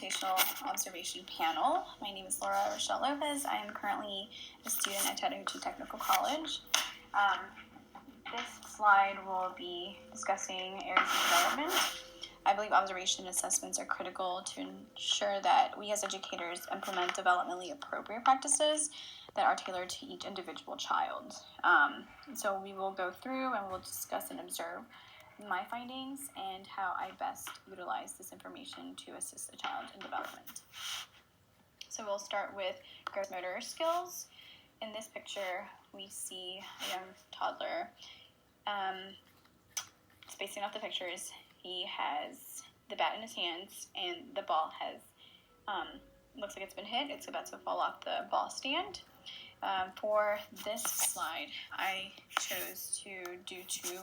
presentational observation panel. My name is Laura Rochelle Lopez. I am currently a student at Chattahoochee Technical College. This slide will be discussing areas of development. I believe observation and assessments are critical to ensure that we as educators implement developmentally appropriate practices that are tailored to each individual child. So we will go through and we'll discuss and observe my findings and how I best utilize this information to assist the child in development. So we'll start with gross motor skills. In this picture, we see a young toddler. Spacing off the pictures, he has the bat in his hands and the ball has, looks like it's been hit. It's about to fall off the ball stand. For this slide, I chose to do two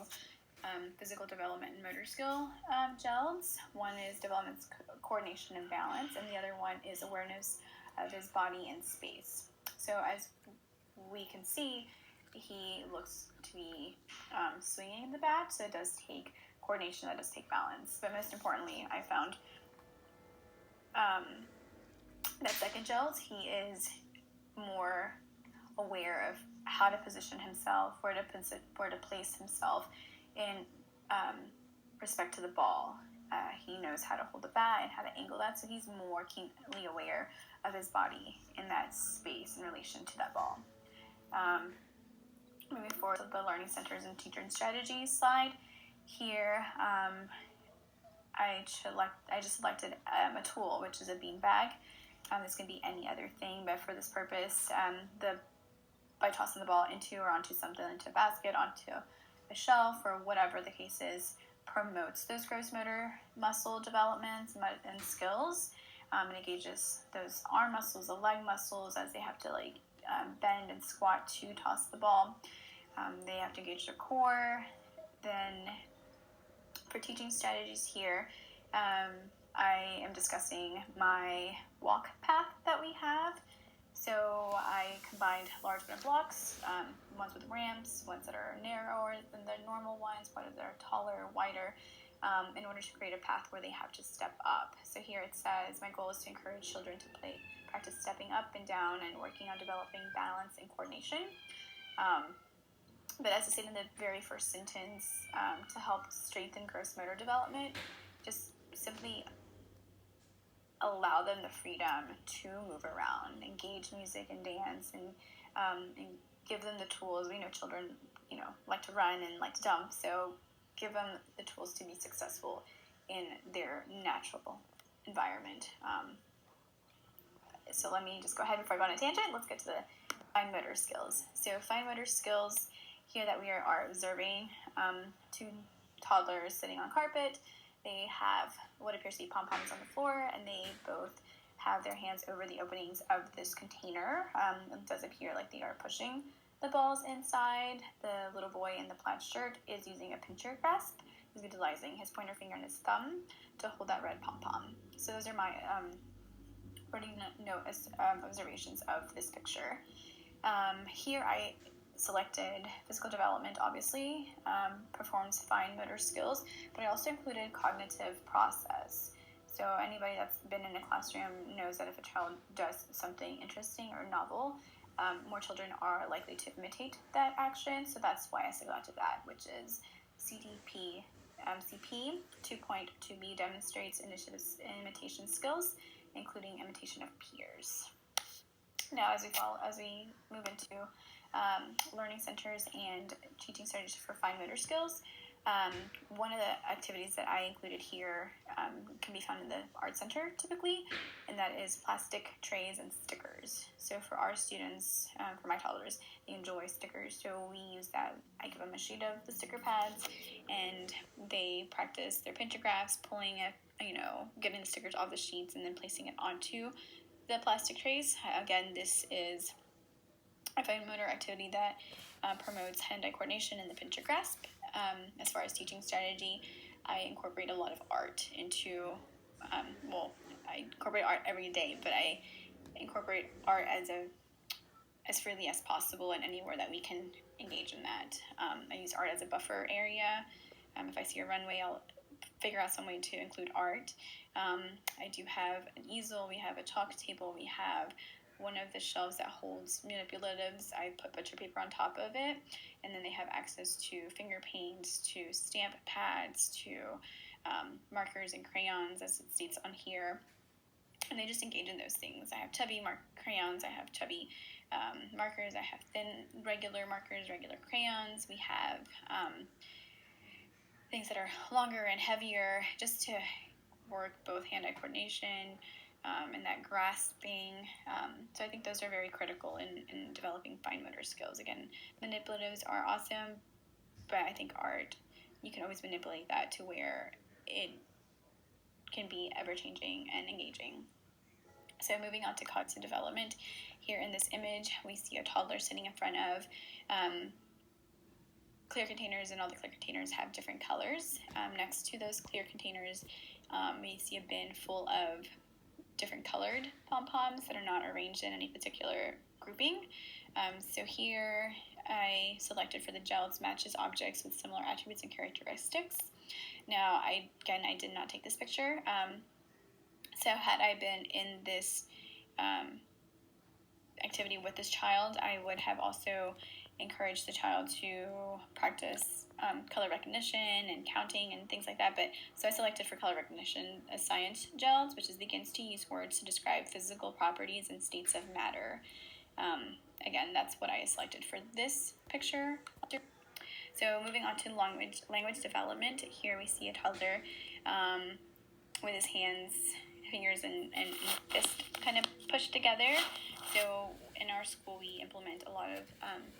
physical development and motor skill gels. One is development coordination and balance, and the other one is awareness of his body and space. So as we can see, he looks to be swinging the bat, so it does take coordination, that does take balance. But most importantly, I found that second gels, he is more aware of how to position himself, where to place himself in respect to the ball. He knows how to hold the bat and how to angle that, so he's more keenly aware of his body in that space in relation to that ball. Moving forward to the learning centers and teacher and strategies slide. Here, I just selected a tool, which is a bean bag. This can be any other thing, but for this purpose, by tossing the ball into or onto something, into a basket, onto a shelf, or whatever the case is, promotes those gross motor muscle developments and skills. It engages those arm muscles, the leg muscles, as they have to bend and squat to toss the ball. They have to engage their core. Then for teaching strategies here, I am discussing my walk path that we have. So I combined large wooden blocks, ones with ramps, ones that are narrower than the normal ones, ones that are taller, wider, in order to create a path where they have to step up. So here it says, my goal is to encourage children to practice stepping up and down and working on developing balance and coordination. But as I said in the very first sentence, to help strengthen gross motor development, just simply allow them the freedom to move around, engage music and dance, and give them the tools. We know children, like to run and like to jump, so give them the tools to be successful in their natural environment. So let me just go ahead before I go on a tangent. Let's get to the fine motor skills. So fine motor skills here that we are observing, two toddlers sitting on carpet. They have what appears to be pom-poms on the floor, and they both have their hands over the openings of this container. It does appear like they are pushing the balls inside. The little boy in the plaid shirt is using a pincher grasp. He's utilizing his pointer finger and his thumb to hold that red pom-pom. So those are my observations of this picture. Here I selected physical development, obviously, performs fine motor skills, but I also included cognitive process. So anybody that's been in a classroom knows that if a child does something interesting or novel, more children are likely to imitate that action. So that's why I selected that, which is CTP. CP 2.2b demonstrates initiatives and imitation skills, including imitation of peers. Now, as we move into learning centers and teaching strategies for fine motor skills, one of the activities that I included here can be found in the art center typically, and that is plastic trays and stickers. So for our students, for my toddlers, they enjoy stickers, so we use that. I give them a sheet of the sticker pads, and they practice their pinchographs, pulling it, getting the stickers off the sheets and then placing it onto the plastic trays. Again, this is a fine motor activity that promotes hand-eye coordination and the pincher grasp. As far as teaching strategy, I incorporate a lot of art into, I incorporate art every day, but I incorporate art as freely as possible and anywhere that we can engage in that. I use art as a buffer area. If I see a runway, I'll figure out some way to include art. I do have an easel, we have a chalk table, we have one of the shelves that holds manipulatives. I put butcher paper on top of it, and then they have access to finger paints, to stamp pads, to markers and crayons, as it states on here. And they just engage in those things. I have chubby crayons, I have chubby markers, I have thin regular markers, regular crayons. We have things that are longer and heavier, just to work both hand-eye coordination and that grasping. So I think those are very critical in developing fine motor skills. Again, manipulatives are awesome, but I think art, you can always manipulate that to where it can be ever-changing and engaging. So moving on to cognitive development, here in this image, we see a toddler sitting in front of clear containers, and all the clear containers have different colors. Next to those clear containers, we see a bin full of different colored pom-poms that are not arranged in any particular grouping. So here I selected for the gels matches objects with similar attributes and characteristics. Now, I did not take this picture. So had I been in this activity with this child, I would have also encouraged the child to practice color recognition and counting and things like that. But so I selected for color recognition a science gels, which begins to use words to describe physical properties and states of matter. Again, that's what I selected for this picture. So moving on to language development, here we see a toddler with his hands, fingers, and fist kind of pushed together. So in our school, we implement a lot of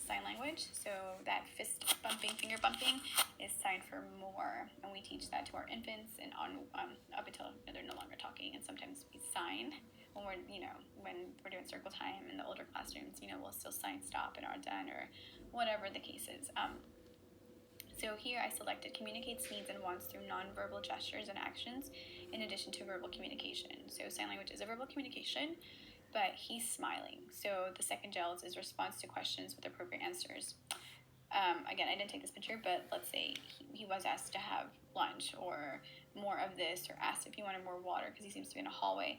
sign language. So that fist bumping, finger bumping is sign for more. And we teach that to our infants and on up until they're no longer talking. And sometimes we sign when we're doing circle time in the older classrooms. We'll still sign stop and are done, or whatever the case is. So here I selected communicates needs and wants through nonverbal gestures and actions in addition to verbal communication. So sign language is a verbal communication, but he's smiling. So the second gels is response to questions with appropriate answers. Again, I didn't take this picture, but let's say he was asked to have lunch or more of this, or asked if he wanted more water because he seems to be in a hallway.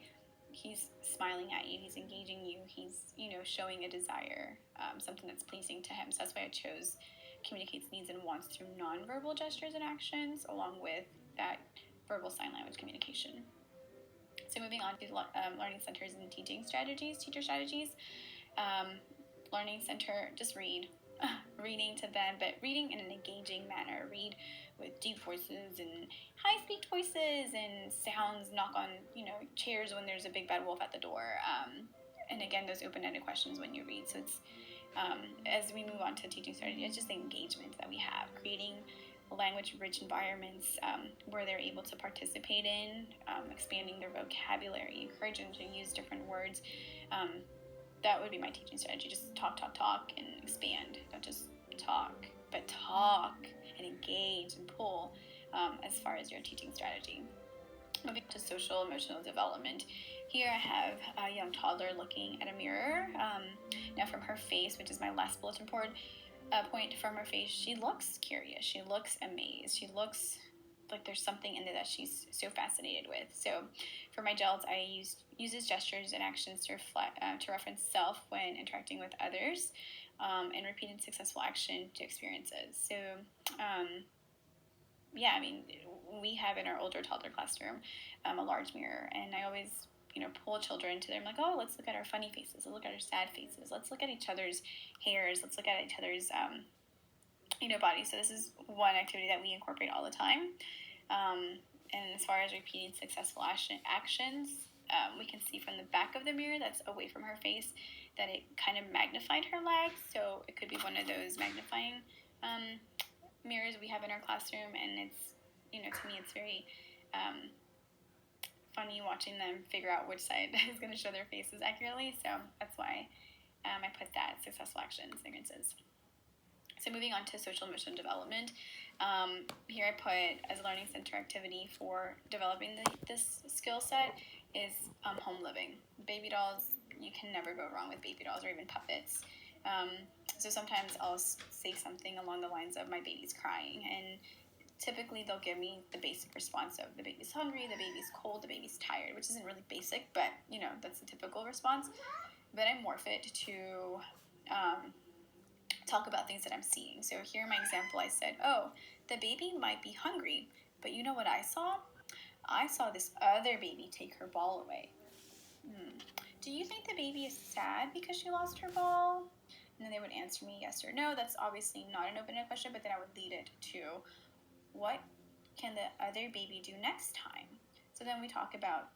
He's smiling at you, he's engaging you, he's showing a desire, something that's pleasing to him. So that's why I chose communicates needs and wants through nonverbal gestures and actions, along with that verbal sign language communication. So moving on to learning centers and teacher strategies. Learning center, just read. Reading to them, but reading in an engaging manner. Read with deep voices and high-speed voices and sounds, knock on chairs when there's a big bad wolf at the door. And again, those open-ended questions when you read. So it's as we move on to teaching strategy, it's just the engagement that we have, creating language-rich environments where they're able to participate in, expanding their vocabulary, encourage them to use different words. That would be my teaching strategy. Just talk, and expand. Don't just talk, but talk and engage and pull as far as your teaching strategy. Moving to social emotional development. Here I have a young toddler looking at a mirror. Now from her face, which is my last bulletin point, from her face, she looks curious. She looks amazed. She looks like there's something in there that she's so fascinated with. So for my gels, I uses gestures and actions to reference self when interacting with others, and repeated successful action to experiences. So we have in our older toddler classroom a large mirror, and I always pull children to there. I'm like, oh, let's look at our funny faces, let's look at our sad faces, let's look at each other's hairs, let's look at each other's bodies. So this is one activity that we incorporate all the time. And as far as repeating successful actions, we can see from the back of the mirror that's away from her face that it kind of magnified her legs. So it could be one of those magnifying mirrors we have in our classroom, and it's to me it's very funny watching them figure out which side is going to show their faces accurately. So that's why I put that successful action experiences. So moving on to social emotional development, here I put as a learning center activity for developing this skill set is home living. Baby dolls, you can never go wrong with baby dolls or even puppets. So sometimes I'll say something along the lines of my baby's crying, and typically they'll give me the basic response of the baby's hungry, the baby's cold, the baby's tired, which isn't really basic, but that's the typical response. But I morph it to talk about things that I'm seeing. So here in my example, I said, oh, the baby might be hungry, but you know what I saw? I saw this other baby take her ball away. Do you think the baby is sad because she lost her ball? And then they would answer me yes or no. That's obviously not an open-ended question, but then I would lead it to, what can the other baby do next time? So then we talk about,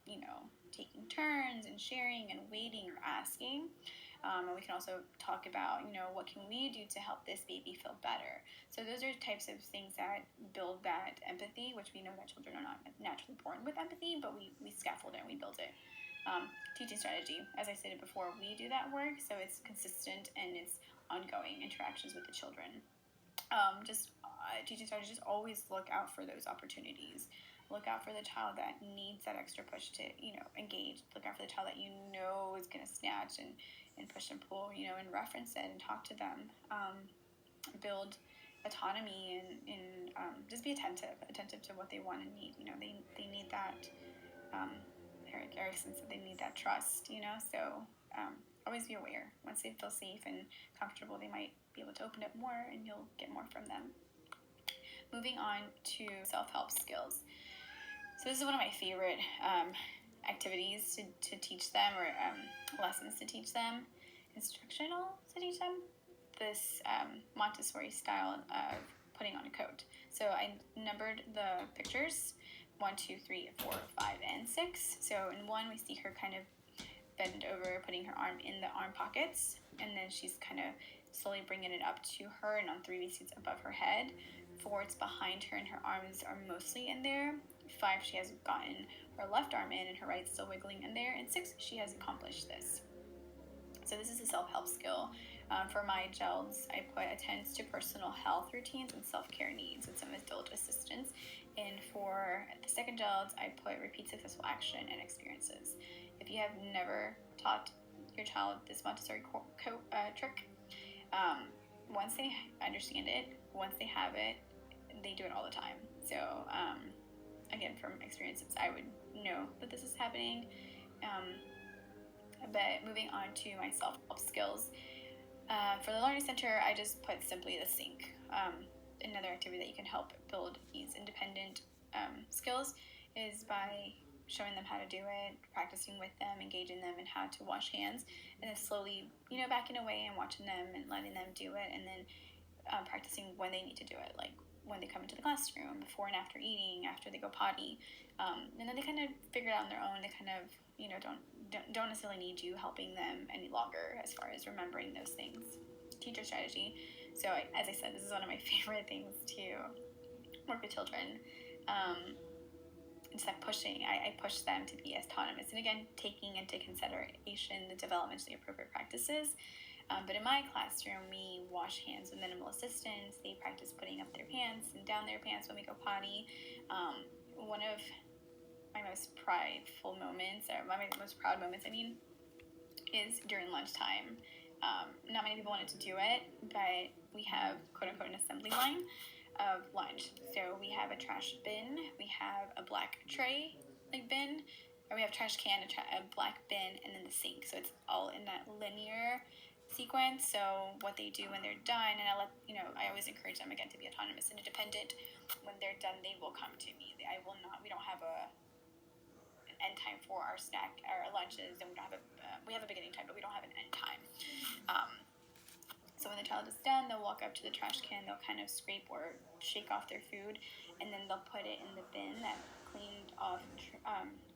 taking turns and sharing and waiting or asking. And we can also talk about, what can we do to help this baby feel better? So those are types of things that build that empathy, which we know that children are not naturally born with empathy, but we scaffold it and we build it. Teaching strategy, as I stated before, we do that work, so it's consistent and it's ongoing interactions with the children. Teaching strategy, just always look out for those opportunities. Look out for the child that needs that extra push to, engage. Look out for the child that is going to snatch and push and pull, and reference it and talk to them. Build autonomy and just be attentive to what they want and need. They need that. Erickson said they need that trust. So always be aware. Once they feel safe and comfortable, they might be able to open up more, and you'll get more from them. Moving on to self-help skills. So this is one of my favorite activities to teach them, or lessons to teach them, instructional to teach them, this Montessori style of putting on a coat. So I numbered the pictures, 1, 2, 3, 4, 5, and 6. So in 1, we see her kind of bend over, putting her arm in the arm pockets, and then she's kind of slowly bringing it up to her, and on 3, we see it's above her head. 4, it's behind her, and her arms are mostly in there. 5, she has gotten her left arm in, and her right's still wiggling in there. And 6, she has accomplished this. So this is a self-help skill. For my GELDs, I put attends to personal health routines and self-care needs and some adult assistance. And for the second GELDs, I put repeat successful action and experiences. If you have never taught your child this Montessori trick, once they understand it, once they have it, they do it all the time. So again, from experiences, I would know that this is happening. But moving on to my self-help skills. For the Learning Center, I just put simply the sink. Another activity that you can help build these independent skills is by showing them how to do it, practicing with them, engaging them in how to wash hands, and then slowly, backing away and watching them and letting them do it, and then practicing when they need to do it, like when they come into the classroom, before and after eating, after they go potty, and then they kind of figure it out on their own. They kind of, don't necessarily need you helping them any longer as far as remembering those things. Teacher strategy. So as I said, this is one of my favorite things to work with children. It's like pushing. I push them to be autonomous, and again, taking into consideration the development of the appropriate practices. But in my classroom, we wash hands with minimal assistance. They practice putting up their pants and down their pants when we go potty. One of my most prideful moments, or my most proud moments, is during lunchtime. Not many people wanted to do it, but we have, quote-unquote, an assembly line of lunch. So we have a trash bin, we have a black tray, bin, or we have trash can, a black bin, and then the sink. So it's all in that linear sequence. So what they do when they're done, and I always encourage them, again, to be autonomous and independent. When they're done, they will come to me. We don't have an end time for our lunches, and we have a beginning time, but we don't have an end time. So when the child is done, they'll walk up to the trash can, they'll kind of scrape or shake off their food, and then they'll put it in the bin, that cleaned off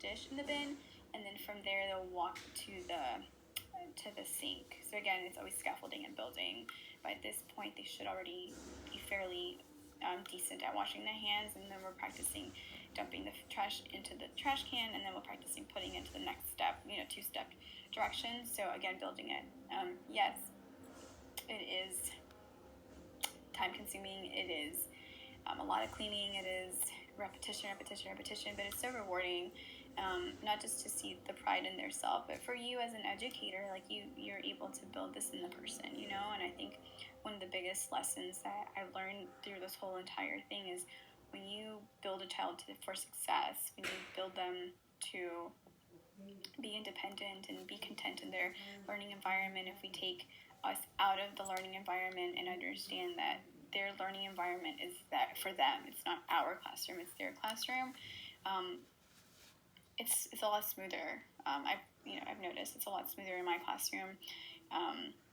dish in the bin, and then from there they'll walk to the sink. So again, it's always scaffolding and building. By this point, they should already be fairly decent at washing their hands, and then we're practicing dumping the trash into the trash can, and then we're practicing putting into the next step, 2-step directions. So again, building it. Yes, it is time consuming. It is a lot of cleaning. It is repetition, but it's so rewarding. Not just to see the pride in their self, but for you as an educator, like you're able to build this in the person, and I think one of the biggest lessons that I've learned through this whole entire thing is when you build a child for success, when you build them to be independent and be content in their learning environment, if we take us out of the learning environment and understand that their learning environment is that for them, it's not our classroom, it's their classroom, it's a lot smoother. I've noticed it's a lot smoother in my classroom.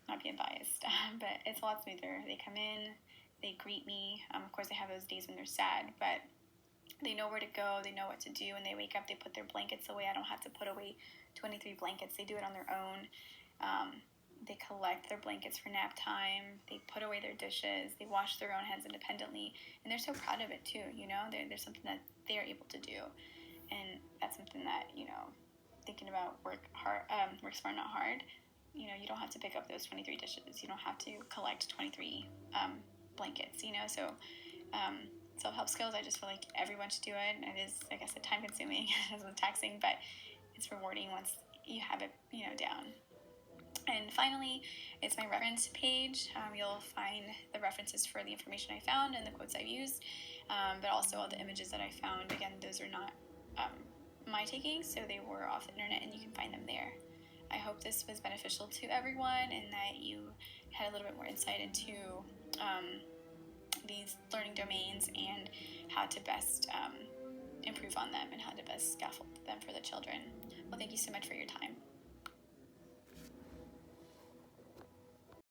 Not being biased, but it's a lot smoother. They come in, they greet me. Of course, they have those days when they're sad, but they know where to go, they know what to do. When they wake up, they put their blankets away. I don't have to put away 23 blankets. They do it on their own. They collect their blankets for nap time. They put away their dishes. They wash their own hands independently. And they're so proud of it, too, There's something that they're able to do. And that's something that, thinking about work smart, not hard. You don't have to pick up those 23 dishes. You don't have to collect 23 blankets, So self-help skills, I just feel like everyone should do it. It is, like I said, time-consuming, it's taxing, but it's rewarding once you have it, down. And finally, it's my reference page. You'll find the references for the information I found and the quotes I've used, but also all the images that I found. Again, those are not my taking, so they were off the internet, and you can find them there. I hope this was beneficial to everyone and that you had a little bit more insight into these learning domains and how to best improve on them and how to best scaffold them for the children. Well, thank you so much for your time.